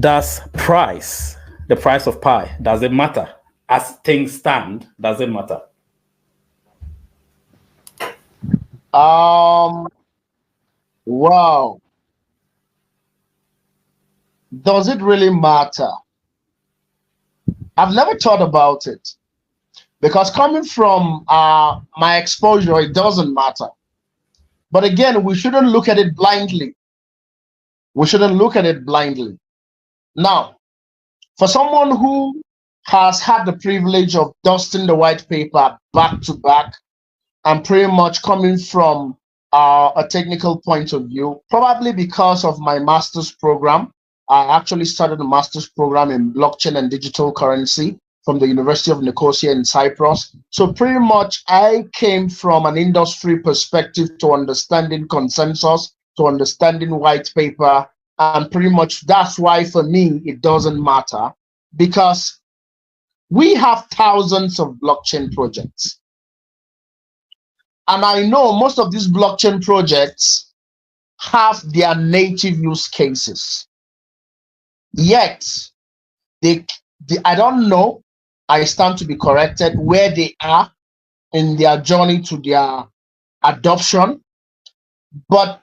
Does the price of Pi, does it matter? As things stand, does it matter? Wow. Does it really matter? I've never thought about it, because coming from my exposure, it doesn't matter. But again, we shouldn't look at it blindly. We shouldn't look at it blindly. Now, for someone who has had the privilege of dusting the white paper back to back and pretty much coming from a technical point of view, probably because of my master's program, I actually started a master's program in blockchain and digital currency from the University of Nicosia in Cyprus. So pretty much I came from an industry perspective to understanding consensus, to understanding white paper, and pretty much that's why for me it doesn't matter, because we have thousands of blockchain projects. And I know most of these blockchain projects have their native use cases. Yet, I don't know, I stand to be corrected, where they are in their journey to their adoption, but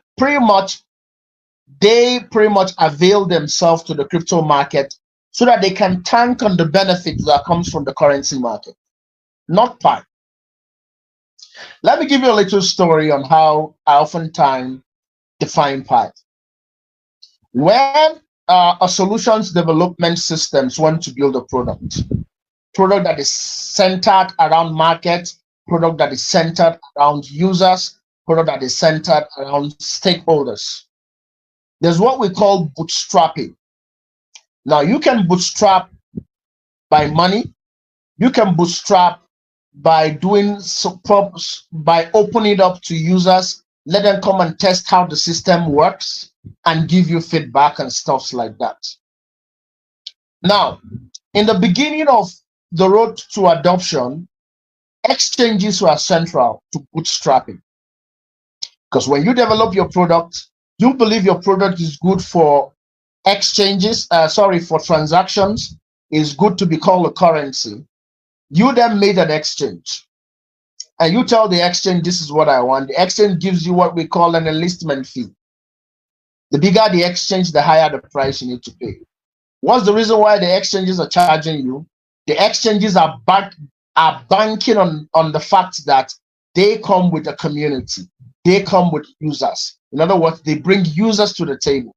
they pretty much avail themselves to the crypto market so that they can tank on the benefits that comes from the currency market, not Pi. Let me give you a little story on how I oftentimes define Pi. When a solutions development systems want to build a product that is centered around market, product that is centered around users, product that is centered around stakeholders, there's what we call bootstrapping. Now, you can bootstrap by money, you can bootstrap by by opening it up to users, let them come and test how the system works and give you feedback and stuff like that. Now, in the beginning of the road to adoption, exchanges were central to bootstrapping. Because when you develop your product, you believe your product is good for exchanges, for transactions, is good to be called a currency. You then made an exchange and you tell the exchange, this is what I want. The exchange gives you what we call an enlistment fee. The bigger the exchange, the higher the price you need to pay. What's the reason why the exchanges are charging you? The exchanges are banking on the fact that they come with a community. They come with users. In other words, they bring users to the table.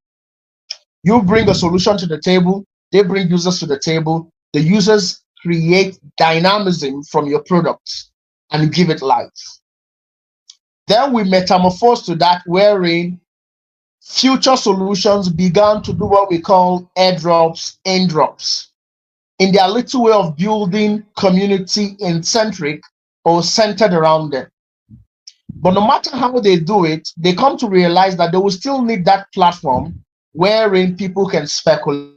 You bring a solution to the table, they bring users to the table. The users create dynamism from your products and give it life. Then we metamorphose to that, wherein future solutions began to do what we call airdrops, airdrops, in their little way of building community centric or centered around them. But no matter how they do it, they come to realize that they will still need that platform wherein people can speculate,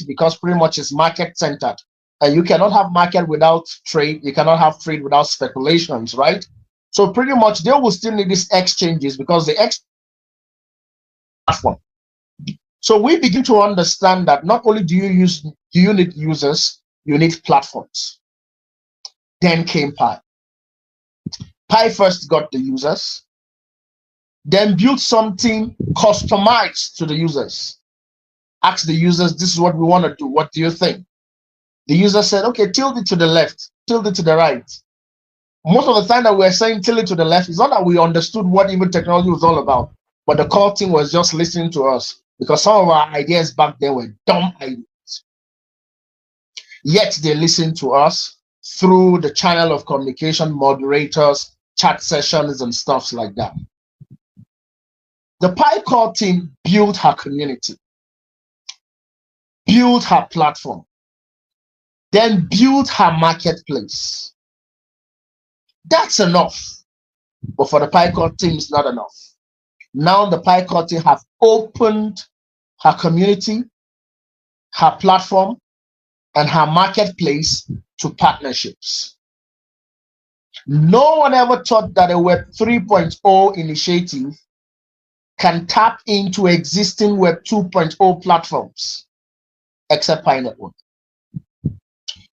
because pretty much it's market centered. And you cannot have market without trade. You cannot have trade without speculations, right? So pretty much they will still need these exchanges because the platform. So we begin to understand that not only do you need users, you need platforms. Then came Pi. Pi first got the users, then built something customized to the users. Asked the users, this is what we want to do. What do you think? The user said, okay, tilt it to the left, tilt it to the right. Most of the time that we're saying tilt it to the left, it's not that we understood what even technology was all about, but the core team was just listening to us, because some of our ideas back then were dumb ideas. Yet they listened to us through the channel of communication, moderators, chat sessions, and stuff like that. The Pi core team built her community, built her platform, then build her marketplace. That's enough. But for the Pi core team, it's not enough. Now the Pi core team have opened her community, her platform, and her marketplace to partnerships. No one ever thought that a Web 3.0 initiative can tap into existing Web 2.0 platforms. except Pi Network.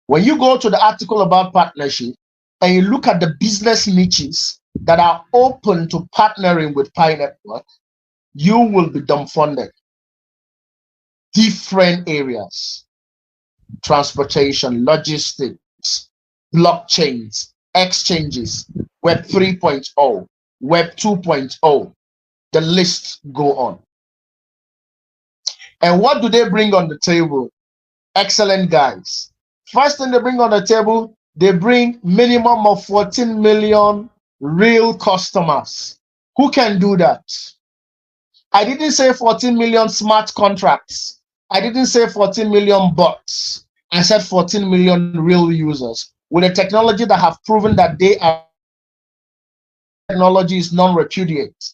When you go to the article about partnership and you look at the business niches that are open to partnering with Pi Network, you will be dumbfounded. Different areas: transportation, logistics, blockchains, exchanges, Web 3.0, Web 2.0, the list go on. And what do they bring on the table? Excellent guys. First thing they bring on the table, they bring minimum of 14 million real customers. Who can do that? I didn't say 14 million smart contracts. I didn't say 14 million bots. I said 14 million real users with a technology that have proven that they are technology is non-repudiate.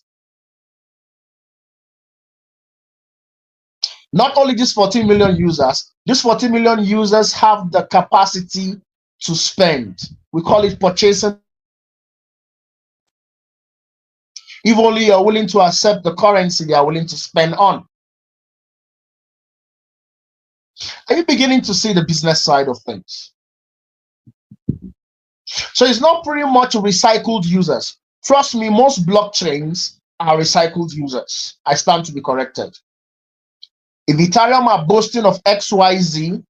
Not only these 14 million users, these 14 million users have the capacity to spend. We call it purchasing. If only you're willing to accept the currency they are willing to spend on. Are you beginning to see the business side of things? So it's not pretty much recycled users. Trust me, most blockchains are recycled users. I stand to be corrected. If Ethereum are boasting of XYZ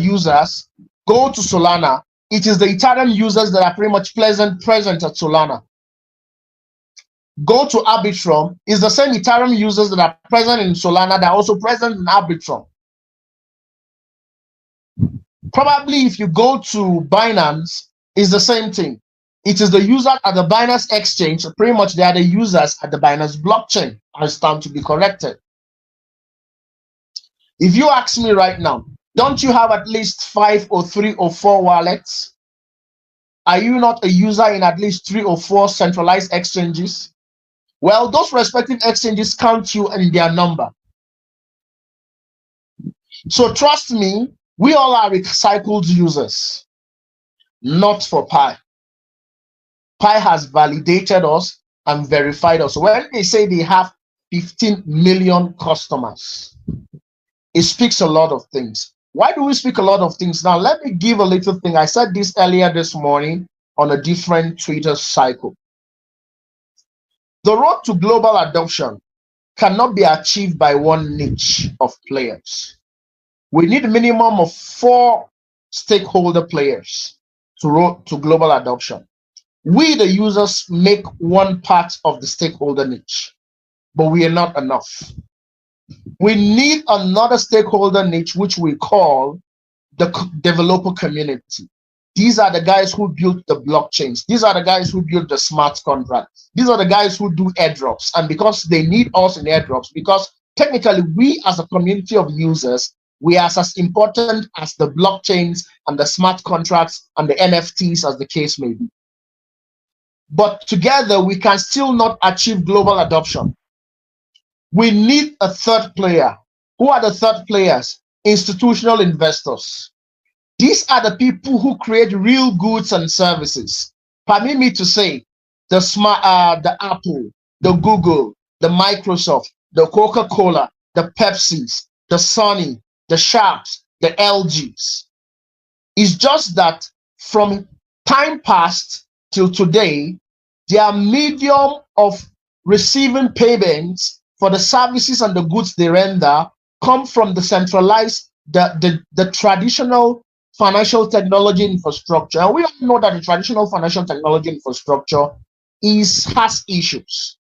users, go to Solana. It is the Ethereum users that are pretty much present at Solana. Go to Arbitrum. It's the same Ethereum users that are present in Solana that are also present in Arbitrum. Probably if you go to Binance, it's the same thing. It is the user at the Binance exchange. Pretty much they are the users at the Binance blockchain. I stand to be corrected. If you ask me right now, don't you have at least 5 or 3 or 4 wallets? Are you not a user in at least 3 or 4 centralized exchanges? Well, those respective exchanges count you in their number. So trust me, we all are recycled users, not for Pi. Pi has validated us and verified us. When they say they have 15 million customers, it speaks a lot of things. Why do we speak a lot of things? Now, let me give a little thing. I said this earlier this morning on a different Twitter cycle. The road to global adoption cannot be achieved by one niche of players. We need a minimum of 4 stakeholder players to global adoption. We, the users, make one part of the stakeholder niche, but we are not enough. We need another stakeholder niche, which we call the developer community. These are the guys who built the blockchains. These are the guys who built the smart contracts. These are the guys who do airdrops. And because they need us in airdrops, because technically we as a community of users, we are as important as the blockchains and the smart contracts and the NFTs, as the case may be. But together, we can still not achieve global adoption. We need a third player. Who are the third players? Institutional investors. These are the people who create real goods and services. Permit me to say, the Apple, the Google, the Microsoft, the Coca-Cola, the Pepsis, the Sony, the Sharps, the LGs. It's just that from time past till today, their medium of receiving payments for the services and the goods they render come from the centralized, the traditional financial technology infrastructure. And we all know that the traditional financial technology infrastructure has issues.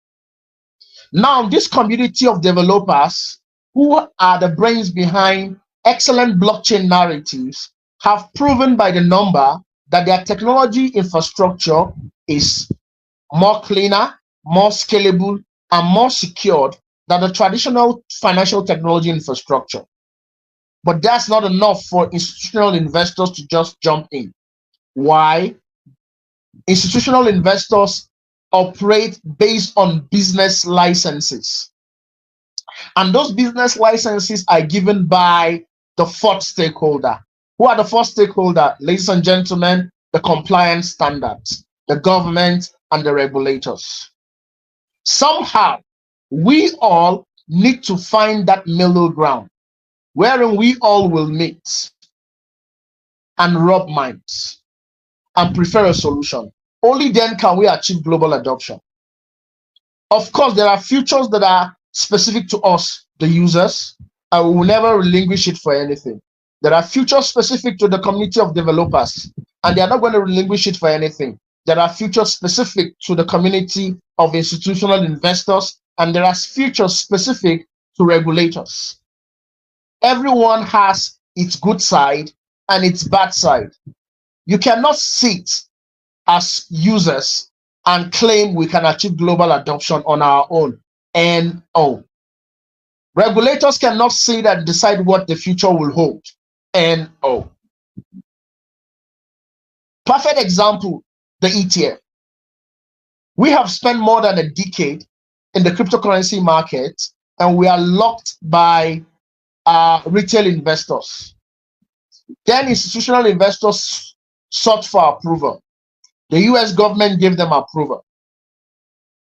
Now, this community of developers who are the brains behind excellent blockchain narratives have proven by the number that their technology infrastructure is more cleaner, more scalable, and more secured than the traditional financial technology infrastructure. But that's not enough for institutional investors to just jump in. Why? Institutional investors operate based on business licenses. And those business licenses are given by the fourth stakeholder. Who are the fourth stakeholder? Ladies and gentlemen, the compliance standards, the government, and the regulators. Somehow, we all need to find that middle ground. wherein we all will meet and rub minds and prefer a solution. Only then can we achieve global adoption. Of course, there are features that are specific to us, the users, and we will never relinquish it for anything. There are features specific to the community of developers, and they are not going to relinquish it for anything. There are features specific to the community of institutional investors, and there are features specific to regulators. Everyone has its good side and its bad side. You cannot sit as users and claim we can achieve global adoption on our own. And regulators cannot sit and decide what the future will hold. And perfect example, the ETF. We have spent more than a decade in the cryptocurrency market, and we are locked by retail investors. Then institutional investors sought for approval. The US government gave them approval.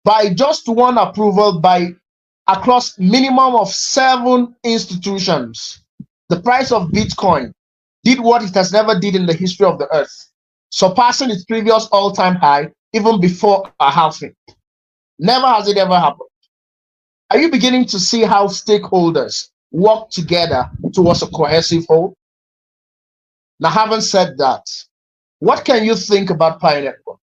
By just one approval across minimum of 7 institutions, the price of Bitcoin did what it has never did in the history of the earth, surpassing its previous all-time high even before a halving. Never has it ever happened. Are you beginning to see how stakeholders work together towards a cohesive whole? Now, having said that, what can you think about Pi Network?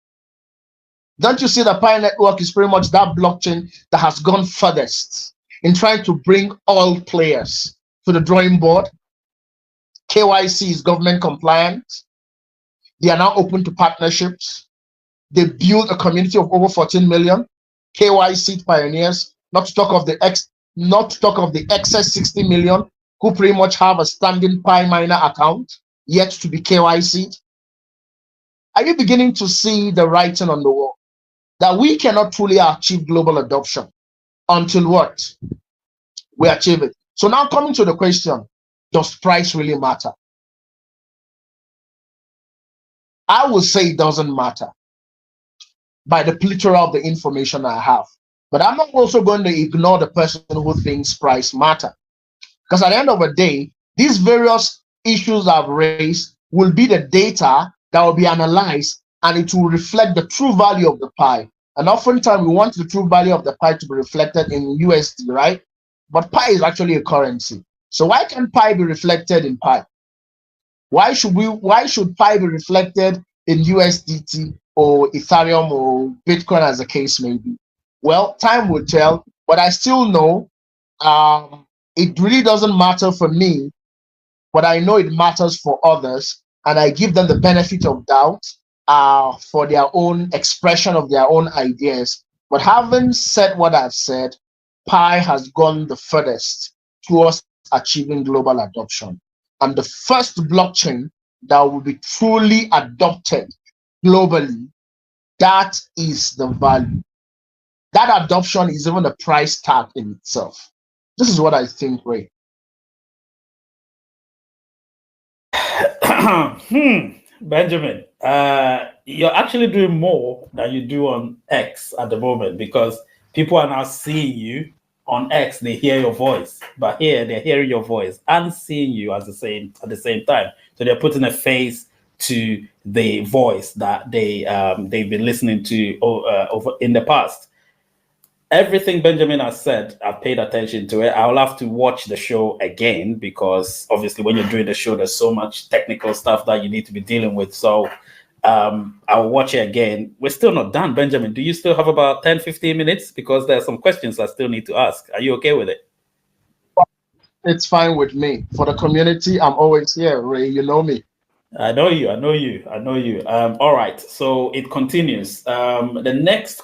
Don't you see that Pi Network is pretty much that blockchain that has gone furthest in trying to bring all players to the drawing board? KYC is government compliant. They are now open to partnerships. They build a community of over 14 million KYC pioneers, not to talk of the excess 60 million who pretty much have a standing Pi miner account yet to be KYC'd. Are you beginning to see the writing on the wall that we cannot truly achieve global adoption until what? We achieve it. So now coming to the question, does price really matter? I will say it doesn't matter by the plethora of the information I have. But I'm not also going to ignore the person who thinks price matter. Because at the end of the day, these various issues I've raised will be the data that will be analyzed, and it will reflect the true value of the Pi. And oftentimes we want the true value of the Pi to be reflected in USD, right? But Pi is actually a currency. So why can't Pi be reflected in Pi? Why should Pi be reflected in USDT or Ethereum or Bitcoin, as the case may be? Well, time will tell, but I still know it really doesn't matter for me, but I know it matters for others, and I give them the benefit of doubt for their own expression of their own ideas. But having said what I've said, Pi has gone the furthest towards achieving global adoption. And the first blockchain that will be truly adopted globally, that is the value. That adoption is even a price tag in itself. This is what I think, Ray. Benjamin, you're actually doing more than you do on X at the moment, because people are now seeing you on X. They hear your voice, but here they're hearing your voice and seeing you at the same time. So they're putting a face to the voice that they've been listening to over in the past. Everything Benjamin has said, I've paid attention to it. I'll have to watch the show again, because obviously when you're doing the show, there's so much technical stuff that you need to be dealing with. So I'll watch it again. We're still not done, Benjamin. Do you still have about 10-15 minutes? Because there are some questions I still need to ask. Are you okay with it? It's fine with me. For the community, I'm always here, Ray. You know me. I know you. All right. So it continues. The next